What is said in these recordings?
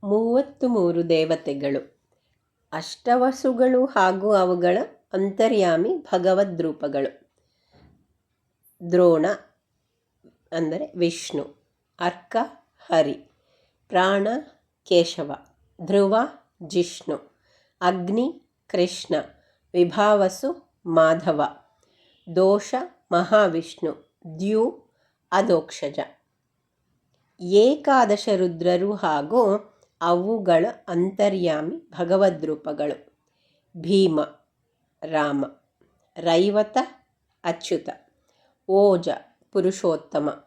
33 ದೇವತೆಗಳು, ಅಷ್ಟವಸುಗಳು ಹಾಗೂ ಅವುಗಳ ಅಂತರ್ಯಾಮಿ ಭಗವದ್ರೂಪಗಳು. ದ್ರೋಣ ಅಂದರೆ ವಿಷ್ಣು, ಅರ್ಕ ಹರಿ, ಪ್ರಾಣ ಕೇಶವ, ಧ್ರುವ ಜಿಷ್ಣು, ಅಗ್ನಿ ಕೃಷ್ಣ, ವಿಭಾವಸು ಮಾಧವ, ದೋಷ ಮಹಾವಿಷ್ಣು, ದ್ಯು ಅಧೋಕ್ಷಜ. ಏಕಾದಶ ರುದ್ರರು ಹಾಗೂ ಅವುಗಳ ಅಂತರ್ಯಾಮಿ ಭಗವದ್ರೂಪಗಳು. ಭೀಮ ರಾಮ, ರೈವತ ಅಚ್ಯುತ, ಓಜ ಪುರುಷೋತ್ತಮ,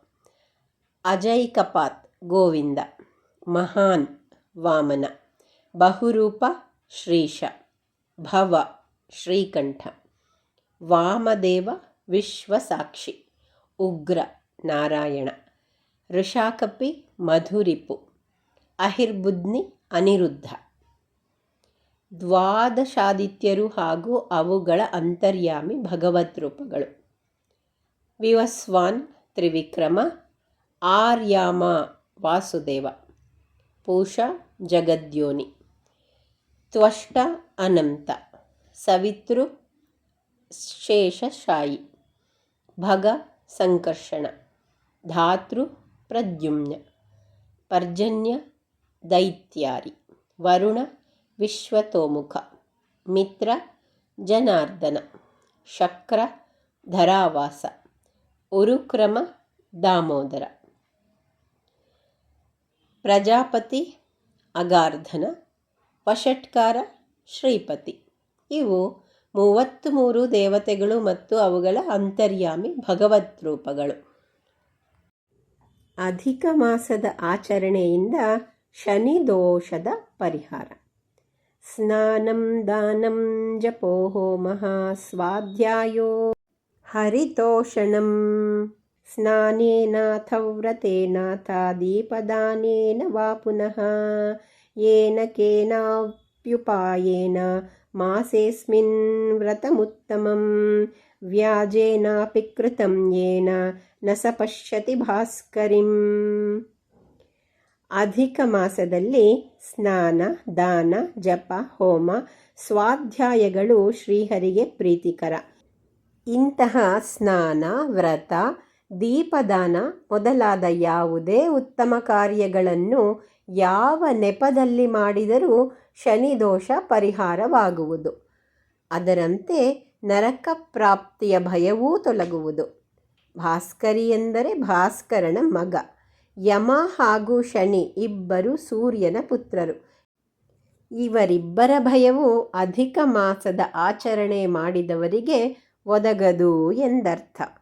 ಅಜೈಕಪಾತ್ ಗೋವಿಂದ, ಮಹಾನ್ ವಾಮನ, ಬಹುರೂಪ ಶ್ರೀಶ, ಭವ ಶ್ರೀಕಂಠ, ವಾಮದೇವ ವಿಶ್ವಸಾಕ್ಷಿ, ಉಗ್ರ ನಾರಾಯಣ, ಋಷಾಕಪಿ ಮಧುರಿಪು, ಅಹಿರ್ಬುದ್ನಿ ಅನಿರುದ್ಧ. ದ್ವಾದಶಾದಿತ್ಯರು ಹಾಗೂ ಅವುಗಳ ಅಂತರ್ಯಾಮಿ ಭಗವದ್ರೂಪಗಳು. ವಿವಸ್ವಾನ್ ತ್ರಿವಿಕ್ರಮ, ಆರ್ಯಾಮ ವಾಸುದೇವ, ಪೂಷ ಜಗದ್ಯೋನಿ, ತ್ವಷ್ಟ ಅನಂತ, ಸವಿತೃ ಶೇಷಶಾಯಿ, ಭಗ ಸಂಕರ್ಷಣ, ಧಾತೃ ಪ್ರದ್ಯುಮ್ನ, ಪರ್ಜನ್ಯ ದೈತ್ಯಾರಿ, ವರುಣ ವಿಶ್ವತೋಮುಖ, ಮಿತ್ರ ಜನಾರ್ದನ, ಶಕ್ರ ಧರಾವಾಸ, ಉರುಕ್ರಮ ದಾಮೋದರ. ಪ್ರಜಾಪತಿ ಅಗಾರ್ಧನ, ವಷಟ್ಕಾರ ಶ್ರೀಪತಿ. ಇವು 33 ದೇವತೆಗಳು ಮತ್ತು ಅವುಗಳ ಅಂತರ್ಯಾಮಿ ಭಗವದ್ರೂಪಗಳು. ಅಧಿಕ ಮಾಸದ ಆಚರಣೆಯಿಂದ ಶನಿ ದೋಷದ ಪರಿಹಾರ. ಸ್ನಾನಂ ದಾನಂ ಜಪೋ ಹೋಮಃ ಸ್ವಾಧ್ಯಾಯೋ ಹರಿತೋಷಣಂ, ಸ್ನಾನೇನಾಥ ವ್ರತೇನಾಥ ದೀಪದಾನೇನ ವಾ ಪುನಃ, ಯೇನ ಕೇನಾಪ್ಯುಪಾಯೇನ ಮಾಸೇಸ್ಮಿನ್ ವ್ರತಮುತ್ತಮಂ, ವ್ಯಾಜೇನಾಪಿ ಕೃತಂ ಯೇನ ನ ಸ ಪಶ್ಯತಿ ಭಾಸ್ಕರಿಂ. ಅಧಿಕ ಮಾಸದಲ್ಲಿ ಸ್ನಾನ, ದಾನ, ಜಪ, ಹೋಮ, ಸ್ವಾಧ್ಯಾಯಗಳು ಶ್ರೀಹರಿಗೆ ಪ್ರೀತಿಕರ. ಇಂತಹ ಸ್ನಾನ, ವ್ರತ, ದೀಪದಾನ ಮೊದಲಾದ ಯಾವುದೇ ಉತ್ತಮ ಕಾರ್ಯಗಳನ್ನು ಯಾವ ನೆಪದಲ್ಲಿ ಮಾಡಿದರೂ ಶನಿದೋಷ ಪರಿಹಾರವಾಗುವುದು. ಅದರಂತೆ ನರಕ ಪ್ರಾಪ್ತಿಯ ಭಯವೂ ತೊಲಗುವುದು. ಭಾಸ್ಕರಿ ಎಂದರೆ ಭಾಸ್ಕರನ ಮಗ. ಯಮ ಹಾಗೂ ಶನಿ ಇಬ್ಬರು ಸೂರ್ಯನ ಪುತ್ರರು. ಇವರಿಬ್ಬರ ಭಯವು ಅಧಿಕ ಮಾಸದ ಆಚರಣೆ ಮಾಡಿದವರಿಗೆ ಒದಗದು ಎಂದರ್ಥ.